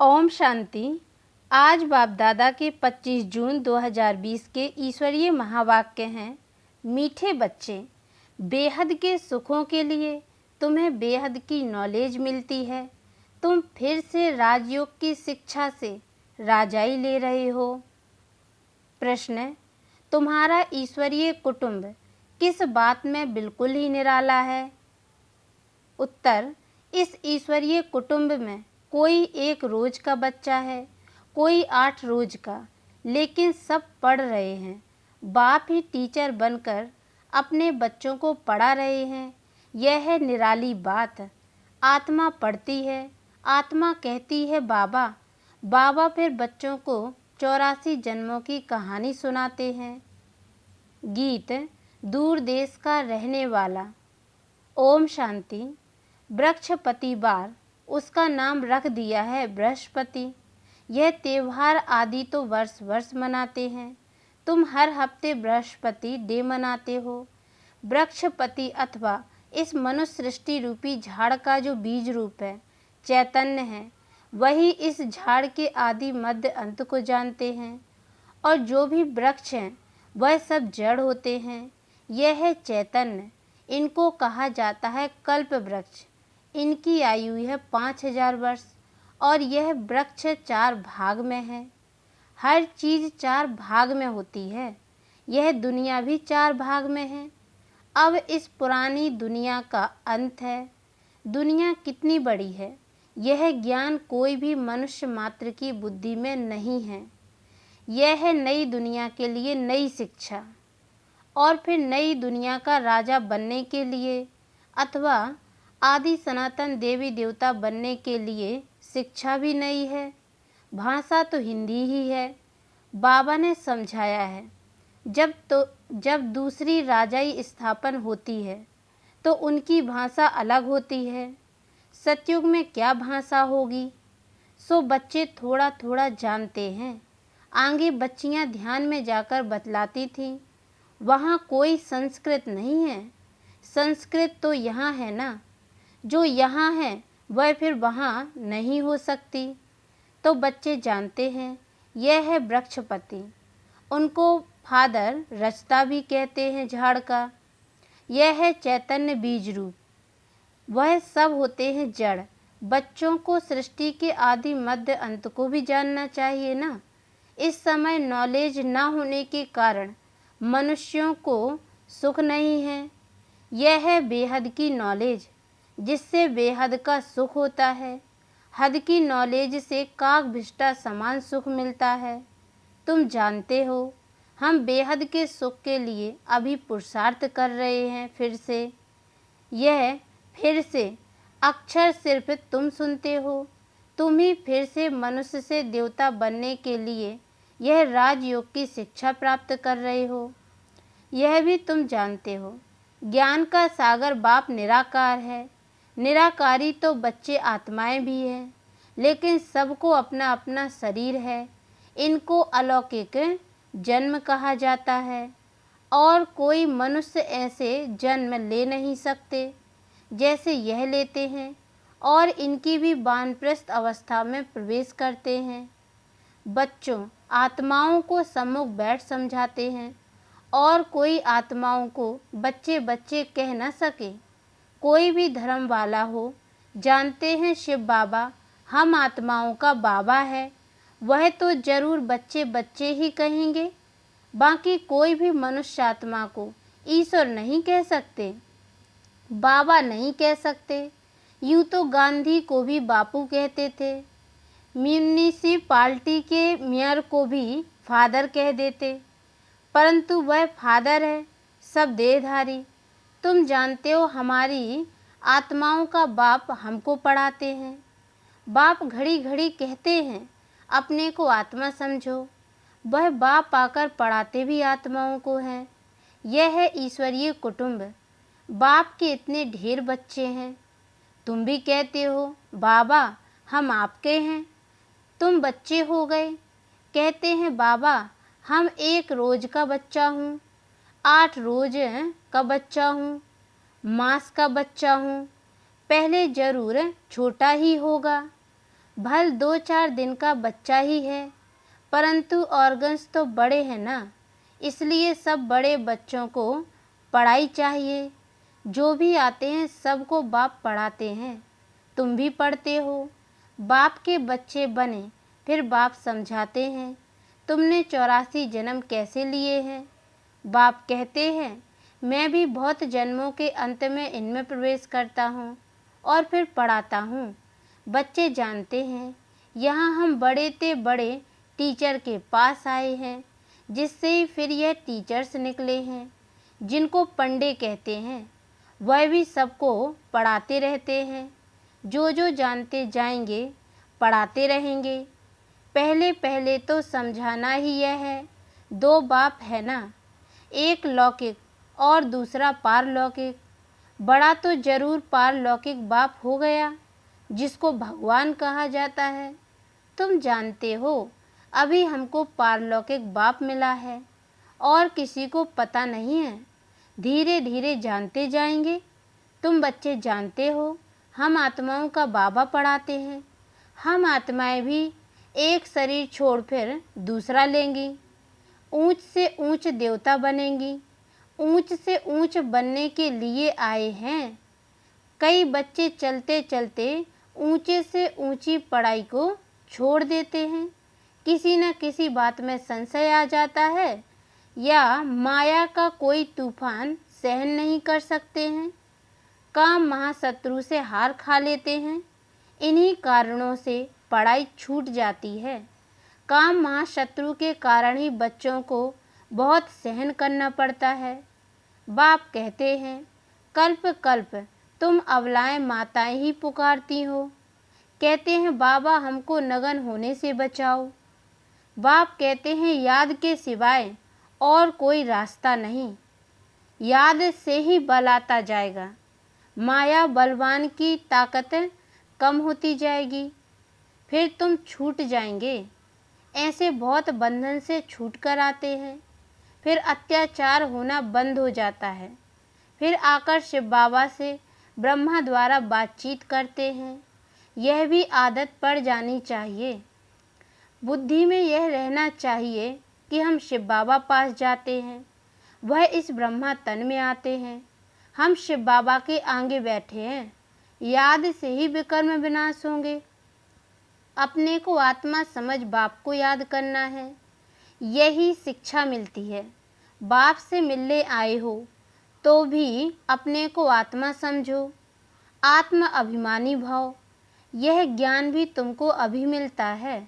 ओम शांति। आज बाप दादा के 25 जून 2020 के ईश्वरीय महावाक्य हैं। मीठे बच्चे, बेहद के सुखों के लिए तुम्हें बेहद की नॉलेज मिलती है। तुम फिर से राजयोग की शिक्षा से राजाई ले रहे हो। प्रश्न, तुम्हारा ईश्वरीय कुटुंब किस बात में बिल्कुल ही निराला है? उत्तर, इस ईश्वरीय कुटुंब में कोई 1 रोज का बच्चा है, कोई 8 रोज का, लेकिन सब पढ़ रहे हैं। बाप ही टीचर बनकर अपने बच्चों को पढ़ा रहे हैं। यह है निराली बात। आत्मा पढ़ती है, आत्मा कहती है बाबा। बाबा फिर बच्चों को 84 जन्मों की कहानी सुनाते हैं। गीत, दूर देश का रहने वाला। ओम शांति। वृक्षपति बार उसका नाम रख दिया है बृहस्पति। यह त्योहार आदि तो वर्ष वर्ष मनाते हैं। तुम हर हफ्ते बृहस्पति डे मनाते हो। वृक्षपति अथवा इस मनुष्य सृष्टि रूपी झाड़ का जो बीज रूप है, चैतन्य है, वही इस झाड़ के आदि मध्य अंत को जानते हैं। और जो भी वृक्ष हैं वह सब जड़ होते हैं। यह है चैतन्य। इनको कहा जाता है कल्प वृक्ष। इनकी आयु है 5000 वर्ष और यह वृक्ष 4 भाग में है। हर चीज़ 4 भाग में होती है। यह दुनिया भी 4 भाग में है। अब इस पुरानी दुनिया का अंत है। दुनिया कितनी बड़ी है, यह ज्ञान कोई भी मनुष्य मात्र की बुद्धि में नहीं है। यह है नई दुनिया के लिए नई शिक्षा। और फिर नई दुनिया का राजा बनने के लिए अथवा आदि सनातन देवी देवता बनने के लिए शिक्षा भी नई है। भाषा तो हिंदी ही है। बाबा ने समझाया है, जब दूसरी राजाई स्थापन होती है तो उनकी भाषा अलग होती है। सतयुग में क्या भाषा होगी, सो बच्चे थोड़ा थोड़ा जानते हैं। आगे बच्चियां ध्यान में जाकर बतलाती थीं, वहाँ कोई संस्कृत नहीं है। संस्कृत तो यहाँ है ना। जो यहाँ है वह फिर वहाँ नहीं हो सकती। तो बच्चे जानते हैं यह है वृक्षपति। उनको फादर रचता भी कहते हैं झाड़ का। यह है चैतन्य बीज रूप। वह सब होते हैं जड़। बच्चों को सृष्टि के आदि मध्य अंत को भी जानना चाहिए ना। इस समय नॉलेज ना होने के कारण मनुष्यों को सुख नहीं है। यह है बेहद की नॉलेज, जिससे बेहद का सुख होता है। हद की नॉलेज से काग भिष्टा समान सुख मिलता है। तुम जानते हो हम बेहद के सुख के लिए अभी पुरुषार्थ कर रहे हैं। फिर से अक्षर सिर्फ तुम सुनते हो। तुम ही फिर से मनुष्य से देवता बनने के लिए यह राजयोग की शिक्षा प्राप्त कर रहे हो। यह भी तुम जानते हो ज्ञान का सागर बाप निराकार है। निराकारी तो बच्चे आत्माएं भी हैं, लेकिन सबको अपना अपना शरीर है। इनको अलौकिक जन्म कहा जाता है और कोई मनुष्य ऐसे जन्म ले नहीं सकते जैसे यह लेते हैं। और इनकी भी वानप्रस्थ अवस्था में प्रवेश करते हैं। बच्चों आत्माओं को सम्मुख बैठ समझाते हैं और कोई आत्माओं को बच्चे बच्चे कह न सके। कोई भी धर्म वाला हो, जानते हैं शिव बाबा हम आत्माओं का बाबा है, वह तो जरूर बच्चे बच्चे ही कहेंगे। बाकी कोई भी मनुष्य आत्मा को ईश्वर नहीं कह सकते, बाबा नहीं कह सकते। यूँ तो गांधी को भी बापू कहते थे। म्यूनिसिपालिटी के मेयर को भी फादर कह देते, परंतु वह फादर है, सब देहधारी। तुम जानते हो हमारी आत्माओं का बाप हमको पढ़ाते हैं। बाप घड़ी घड़ी कहते हैं अपने को आत्मा समझो। वह बाप आकर पढ़ाते भी आत्माओं को हैं। यह है ईश्वरीय कुटुंब। बाप के इतने ढेर बच्चे हैं। तुम भी कहते हो बाबा हम आपके हैं। तुम बच्चे हो गए। कहते हैं बाबा हम 1 रोज का बच्चा हूँ, 8 रोज का बच्चा हूँ, मास का बच्चा हूँ। पहले जरूर छोटा ही होगा। भल 2-4 दिन का बच्चा ही है, परंतु ऑर्गन्स तो बड़े हैं ना, इसलिए सब बड़े बच्चों को पढ़ाई चाहिए। जो भी आते हैं सबको बाप पढ़ाते हैं। तुम भी पढ़ते हो। बाप के बच्चे बने फिर बाप समझाते हैं तुमने 84 जन्म कैसे लिए हैं। बाप कहते हैं मैं भी बहुत जन्मों के अंत में इनमें प्रवेश करता हूँ और फिर पढ़ाता हूँ। बच्चे जानते हैं यहाँ हम बड़े ते बड़े टीचर के पास आए हैं, जिससे ही फिर यह टीचर्स निकले हैं जिनको पंडे कहते हैं। वह भी सबको पढ़ाते रहते हैं। जो जो जानते जाएंगे पढ़ाते रहेंगे। पहले पहले तो समझाना ही यह है, 2 बाप है ना, एक लौकिक और दूसरा पारलौकिक। बड़ा तो जरूर पारलौकिक बाप हो गया जिसको भगवान कहा जाता है। तुम जानते हो अभी हमको पारलौकिक बाप मिला है और किसी को पता नहीं है। धीरे धीरे जानते जाएंगे। तुम बच्चे जानते हो हम आत्माओं का बाबा पढ़ाते हैं। हम आत्माएं भी एक शरीर छोड़ फिर दूसरा लेंगी, ऊंच से ऊंच देवता बनेंगी। ऊंच से ऊंच बनने के लिए आए हैं। कई बच्चे चलते चलते ऊंचे से ऊंची पढ़ाई को छोड़ देते हैं। किसी न किसी बात में संशय आ जाता है या माया का कोई तूफान सहन नहीं कर सकते हैं। काम महाशत्रु से हार खा लेते हैं। इन्हीं कारणों से पढ़ाई छूट जाती है। काम महाशत्रु के कारण ही बच्चों को बहुत सहन करना पड़ता है। बाप कहते हैं कल्प कल्प तुम अबलाएं माताएं ही पुकारती हो। कहते हैं बाबा हमको नगन होने से बचाओ। बाप कहते हैं याद के सिवाय और कोई रास्ता नहीं। याद से ही बल आता जाएगा। माया बलवान की ताकत कम होती जाएगी, फिर तुम छूट जाएंगे। ऐसे बहुत बंधन से छूट कर आते हैं, फिर अत्याचार होना बंद हो जाता है। फिर आकर शिव बाबा से ब्रह्मा द्वारा बातचीत करते हैं। यह भी आदत पड़ जानी चाहिए। बुद्धि में यह रहना चाहिए कि हम शिव बाबा पास जाते हैं, वह इस ब्रह्मा तन में आते हैं। हम शिव बाबा के आगे बैठे हैं। याद से ही विकर्म विनाश होंगे। अपने को आत्मा समझ बाप को याद करना है। यही शिक्षा मिलती है। बाप से मिलने आए हो तो भी अपने को आत्मा समझो। आत्म अभिमानी भाव, यह ज्ञान भी तुमको अभी मिलता है।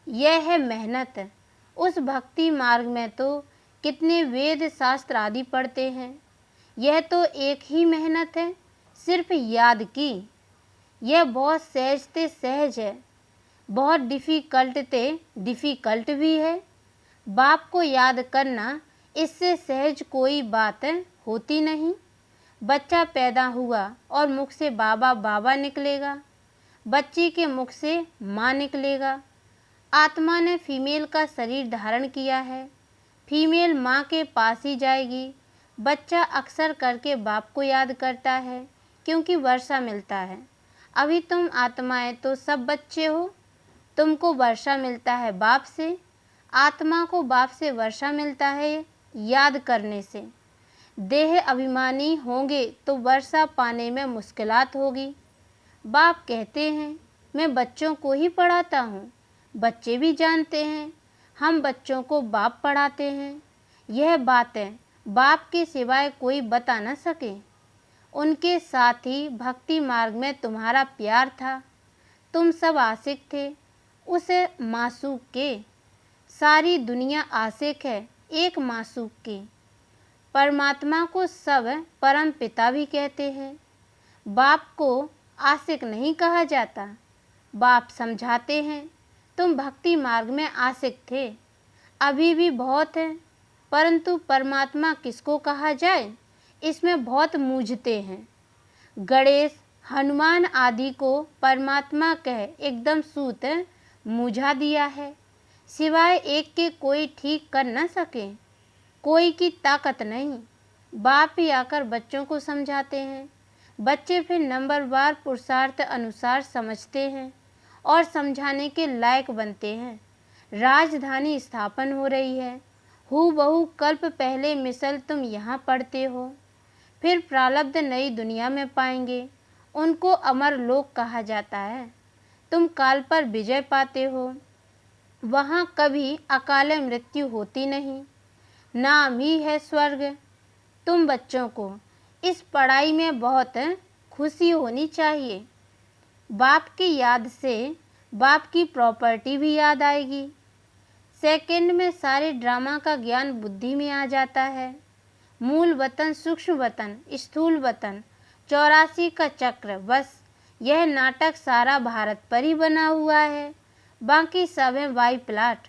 यह है मेहनत। उस भक्ति मार्ग में तो कितने वेद शास्त्र आदि पढ़ते हैं। यह तो एक ही मेहनत है, सिर्फ याद की। यह बहुत सहज ते सहज है, बहुत डिफ़िकल्ट ते डिफ़िकल्ट भी है। बाप को याद करना इससे सहज कोई बात होती नहीं। बच्चा पैदा हुआ और मुख से बाबा बाबा निकलेगा, बच्ची के मुख से माँ निकलेगा। आत्मा ने फीमेल का शरीर धारण किया है, फीमेल माँ के पास ही जाएगी। बच्चा अक्सर करके बाप को याद करता है क्योंकि वर्षा मिलता है। अभी तुम आत्माएं तो सब बच्चे हो, तुमको वर्षा मिलता है बाप से। आत्मा को बाप से वर्षा मिलता है याद करने से। देह अभिमानी होंगे तो वर्षा पाने में मुश्किलात होगी। बाप कहते हैं मैं बच्चों को ही पढ़ाता हूँ। बच्चे भी जानते हैं हम बच्चों को बाप पढ़ाते हैं। यह बातें बाप के सिवाय कोई बता न सके। उनके साथ ही भक्ति मार्ग में तुम्हारा प्यार था। तुम सब आशिक थे उस मासूक के। सारी दुनिया आशिक है एक मासूक की। परमात्मा को सब परम पिता भी कहते हैं। बाप को आशिक नहीं कहा जाता। बाप समझाते हैं तुम भक्ति मार्ग में आशिक थे, अभी भी बहुत है, परंतु परमात्मा किसको कहा जाए इसमें बहुत मूझते हैं। गणेश हनुमान आदि को परमात्मा कह एकदम सूत मूझा दिया है। सिवाय एक के कोई ठीक कर न सके, कोई की ताकत नहीं। बाप ही आकर बच्चों को समझाते हैं। बच्चे फिर नंबरवार पुरुषार्थ अनुसार समझते हैं और समझाने के लायक बनते हैं। राजधानी स्थापन हो रही है, हूबहू कल्प पहले मिसल तुम यहाँ पढ़ते हो। फिर प्रारब्ध नई दुनिया में पाएंगे, उनको अमर लोक कहा जाता है। तुम काल पर विजय पाते हो, वहाँ कभी अकाल मृत्यु होती नहीं, नाम ही है स्वर्ग। तुम बच्चों को इस पढ़ाई में बहुत खुशी होनी चाहिए। बाप की याद से बाप की प्रॉपर्टी भी याद आएगी। सेकंड में सारे ड्रामा का ज्ञान बुद्धि में आ जाता है। मूल वतन, सूक्ष्म वतन, स्थूल वतन, 84 का चक्र, बस यह नाटक सारा भारत पर ही बना हुआ है, बाकी सब है वाई प्लाट।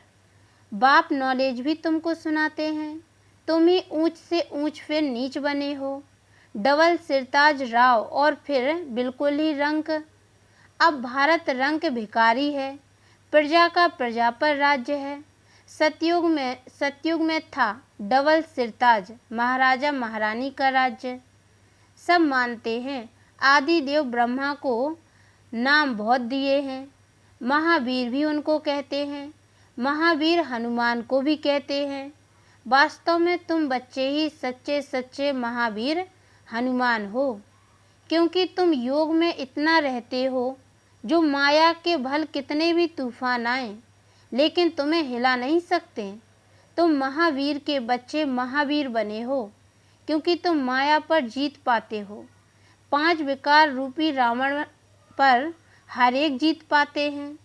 बाप नॉलेज भी तुमको सुनाते हैं, तुम ही ऊंच से ऊंच फिर नीच बने हो। डबल सिरताज राव और फिर बिल्कुल ही रंक। अब भारत रंक भिखारी है, प्रजा का प्रजा पर राज्य है। सतयुग में था डबल सिरताज, महाराजा महारानी का राज्य। सब मानते हैं आदि देव ब्रह्मा को नाम बहुत दिए हैं, महावीर भी उनको कहते हैं, महावीर हनुमान को भी कहते हैं। वास्तव में तुम बच्चे ही सच्चे सच्चे महावीर हनुमान हो, क्योंकि तुम योग में इतना रहते हो जो माया के भल कितने भी तूफान आए लेकिन तुम्हें हिला नहीं सकते। तुम महावीर के बच्चे महावीर बने हो क्योंकि तुम माया पर जीत पाते हो। 5 विकार रूपी रावण पर हर एक जीत पाते हैं।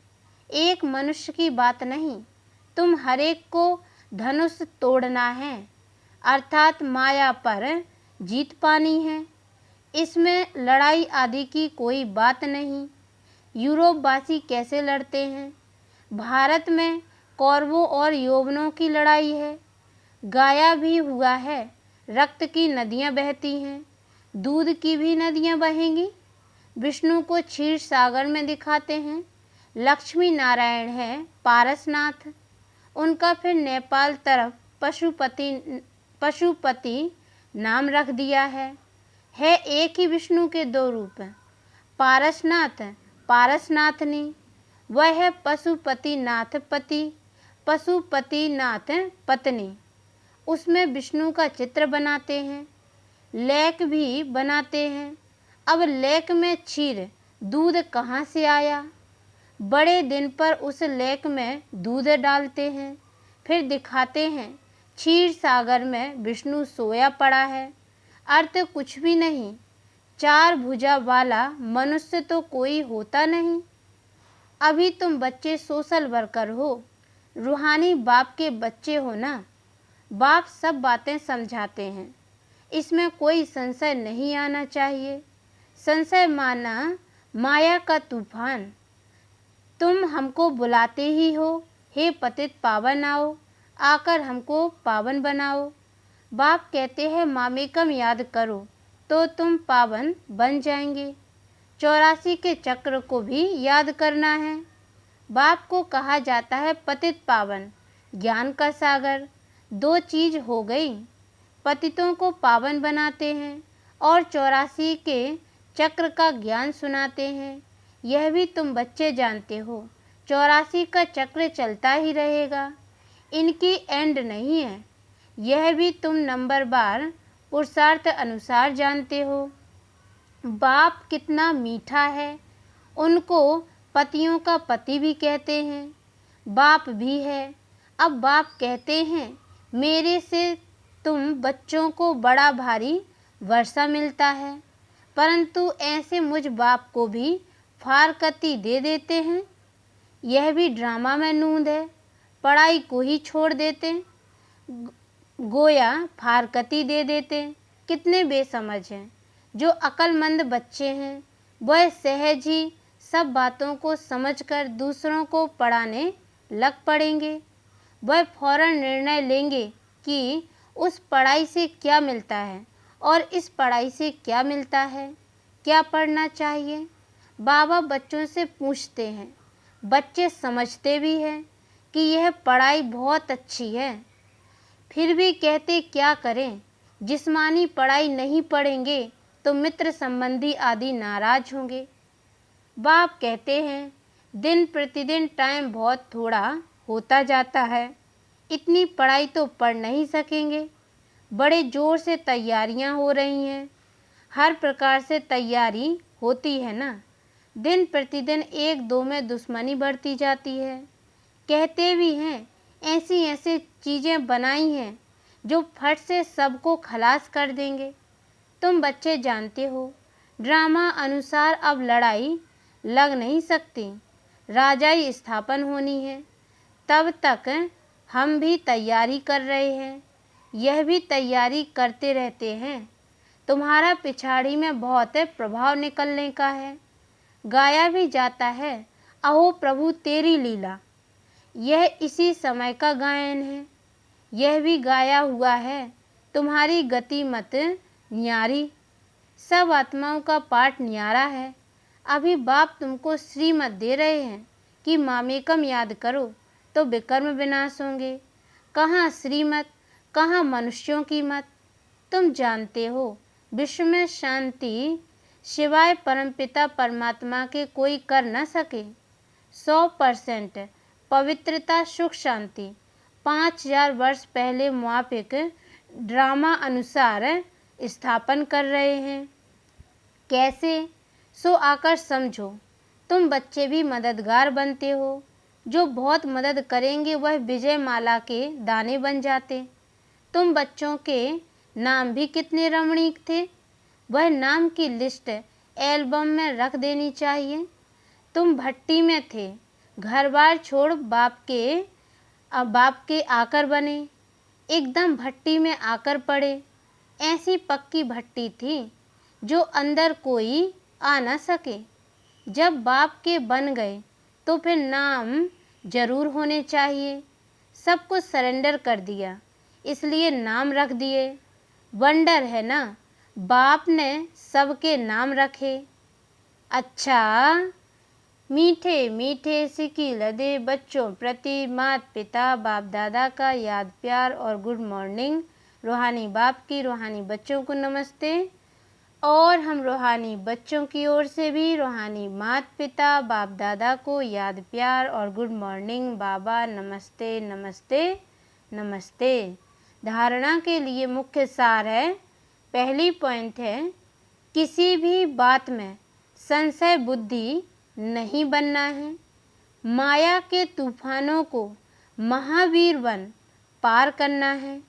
एक मनुष्य की बात नहीं, तुम हर एक को धनुष तोड़ना है, अर्थात माया पर जीत पानी है। इसमें लड़ाई आदि की कोई बात नहीं। यूरोप वासी कैसे लड़ते हैं? भारत में कौरवों और यौवनों की लड़ाई है। गाया भी हुआ है, रक्त की नदियाँ बहती हैं, दूध की भी नदियाँ बहेंगी। विष्णु को क्षीर सागर में दिखाते हैं। लक्ष्मी नारायण है पारसनाथ, उनका फिर नेपाल तरफ पशुपति नाम रख दिया है। एक ही विष्णु के 2 रूप, पारसनाथ पारसनाथनी। वह है पशुपतिनाथ पति, पशुपतिनाथ पत्नी। उसमें विष्णु का चित्र बनाते हैं, लेक भी बनाते हैं। अब लेक में क्षीर दूध कहाँ से आया? बड़े दिन पर उस लेक में दूध डालते हैं, फिर दिखाते हैं क्षीर सागर में विष्णु सोया पड़ा है। अर्थ कुछ भी नहीं, 4 भुजा वाला मनुष्य तो कोई होता नहीं। अभी तुम बच्चे सोशल वर्कर हो, रूहानी बाप के बच्चे हो ना। बाप सब बातें समझाते हैं, इसमें कोई संशय नहीं आना चाहिए। संशय माना माया का तूफान। तुम हमको बुलाते ही हो, हे पतित पावन आओ, आकर हमको पावन बनाओ। बाप कहते हैं मामेकम याद करो तो तुम पावन बन जाएंगे। 84 के चक्र को भी याद करना है। बाप को कहा जाता है पतित पावन, ज्ञान का सागर। 2 चीज हो गई, पतितों को पावन बनाते हैं और 84 के चक्र का ज्ञान सुनाते हैं। यह भी तुम बच्चे जानते हो, 84 का चक्र चलता ही रहेगा, इनकी एंड नहीं है। यह भी तुम नंबर बार पुरुषार्थ अनुसार जानते हो। बाप कितना मीठा है, उनको पतियों का पति भी कहते हैं, बाप भी है। अब बाप कहते हैं मेरे से तुम बच्चों को बड़ा भारी वर्षा मिलता है, परंतु ऐसे मुझ बाप को भी फारकती दे देते हैं। यह भी ड्रामा में नूंद है, पढ़ाई को ही छोड़ देते, गोया फारकती दे देते। कितने बेसमझ हैं। जो अक्लमंद बच्चे हैं वह सहज ही सब बातों को समझकर दूसरों को पढ़ाने लग पड़ेंगे। वह फौरन निर्णय लेंगे कि उस पढ़ाई से क्या मिलता है और इस पढ़ाई से क्या मिलता है, क्या पढ़ना चाहिए। बाबा बच्चों से पूछते हैं, बच्चे समझते भी हैं कि यह पढ़ाई बहुत अच्छी है, फिर भी कहते क्या करें। जिस्मानी पढ़ाई नहीं पढ़ेंगे तो मित्र संबंधी आदि नाराज होंगे। बाप कहते हैं दिन प्रतिदिन टाइम बहुत थोड़ा होता जाता है। इतनी पढ़ाई तो पढ़ नहीं सकेंगे। बड़े जोर से तैयारियां हो रही हैं। हर प्रकार से तैयारी होती है ना। दिन प्रतिदिन एक दो में दुश्मनी बढ़ती जाती है। कहते भी हैं ऐसी ऐसी चीज़ें बनाई हैं जो फट से सबको खलास कर देंगे। तुम बच्चे जानते हो ड्रामा अनुसार अब लड़ाई लग नहीं सकती। राजाई स्थापन होनी है। तब तक हम भी तैयारी कर रहे हैं। यह भी तैयारी करते रहते हैं। तुम्हारा पिछाड़ी में बहुत प्रभाव निकलने का है। गाया भी जाता है अहो प्रभु तेरी लीला। यह इसी समय का गायन है। यह भी गाया हुआ है तुम्हारी गति मत न्यारी। सब आत्माओं का पाठ न्यारा है। अभी बाप तुमको श्रीमत दे रहे हैं कि मामेकम याद करो तो विकर्म विनाश होंगे। कहाँ श्रीमत, कहाँ मनुष्यों की मत। तुम जानते हो विश्व में शांति सिवाय परमपिता परमात्मा के कोई कर न सके। 100% पवित्रता सुख शांति 5000 वर्ष पहले मुआफिक ड्रामा अनुसार स्थापन कर रहे हैं। कैसे? सो आकर समझो। तुम बच्चे भी मददगार बनते हो। जो बहुत मदद करेंगे वह विजय माला के दाने बन जाते। तुम बच्चों के नाम भी कितने रमणीक थे। वह नाम की लिस्ट एल्बम में रख देनी चाहिए। तुम भट्टी में थे। घर बार छोड़ बाप के आकर बने। एकदम भट्टी में आकर पड़े। ऐसी पक्की भट्टी थी जो अंदर कोई आ न सके। जब बाप के बन गए तो फिर नाम जरूर होने चाहिए। सब कुछ सरेंडर कर दिया इसलिए नाम रख दिए। वंडर है ना, बाप ने सबके नाम रखे। अच्छा, मीठे मीठे सिकी लदे बच्चों प्रति माता पिता बाप दादा का याद प्यार और गुड मॉर्निंग। रूहानी बाप की रूहानी बच्चों को नमस्ते। और हम रूहानी बच्चों की ओर से भी रूहानी माता पिता बाप दादा को याद प्यार और गुड मॉर्निंग। बाबा नमस्ते नमस्ते नमस्ते। धारणा के लिए मुख्य सार है। पहली पॉइंट है किसी भी बात में संशय बुद्धि नहीं बनना है। माया के तूफानों को महावीर बन पार करना है।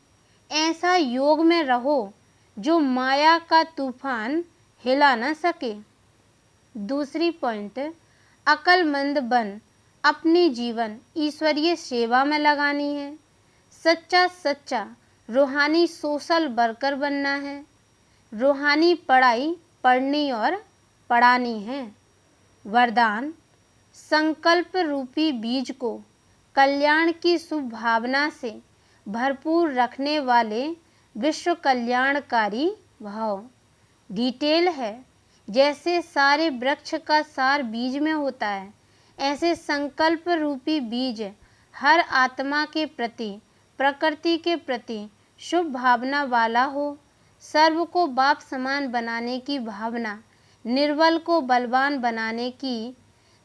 ऐसा योग में रहो जो माया का तूफान हिला न सके। दूसरी पॉइंट, अक्लमंद बन अपनी जीवन ईश्वरीय सेवा में लगानी है। सच्चा रूहानी सोशल वर्कर बनना है। रूहानी पढ़ाई पढ़नी और पढ़ानी है। वरदान, संकल्प रूपी बीज को कल्याण की शुभ भावना से भरपूर रखने वाले विश्व कल्याणकारी भाव। डिटेल है जैसे सारे वृक्ष का सार बीज में होता है, ऐसे संकल्प रूपी बीज हर आत्मा के प्रति, प्रकृति के प्रति शुभ भावना वाला हो। सर्व को बाप समान बनाने की भावना, निर्बल को बलवान बनाने की,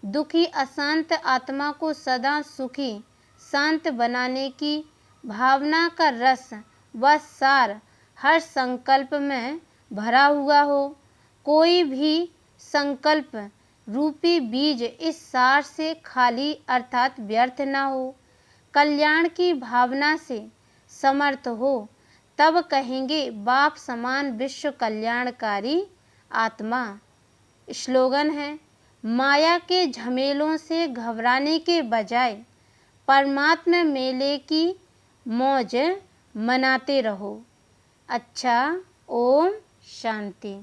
दुखी अशांत आत्मा को सदा सुखी शांत बनाने की भावना का रस व सार हर संकल्प में भरा हुआ हो। कोई भी संकल्प रूपी बीज इस सार से खाली अर्थात व्यर्थ न हो। कल्याण की भावना से समर्थ हो तब कहेंगे बाप समान विश्व कल्याणकारी आत्मा। स्लोगन है, माया के झमेलों से घबराने के बजाय परमात्मा मेले की मौज मनाते रहो। अच्छा, ओम शांति।